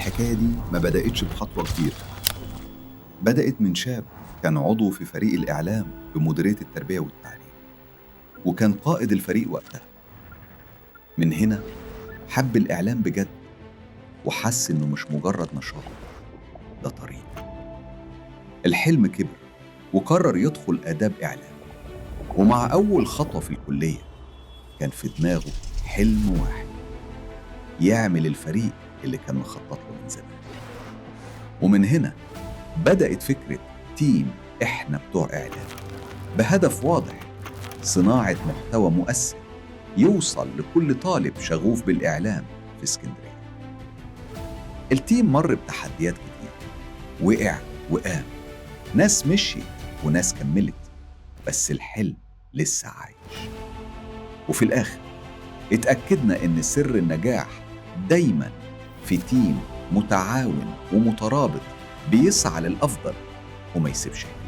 الحكاية دي ما بدأتش بخطوة كبيرة، بدأت من شاب كان عضو في فريق الإعلام بمديرية التربية والتعليم، وكان قائد الفريق وقتها. من هنا حب الإعلام بجد، وحس إنه مش مجرد نشاط، ده طريق. الحلم كبر وقرر يدخل آداب إعلام، ومع أول خطوة في الكلية كان في دماغه حلم واحد: يعمل الفريق اللي كان مخطط له من زمان. ومن هنا بدأت فكرة تيم إحنا بتوع إعلام، بهدف واضح: صناعة محتوى مؤثر يوصل لكل طالب شغوف بالإعلام في اسكندرية. التيم مر بتحديات كتير، وقع وقام، ناس مشيت وناس كملت، بس الحلم لسه عايش. وفي الآخر اتأكدنا إن سر النجاح دايماً في تيم متعاون ومترابط بيسعى للأفضل وما يسيبش حاجة.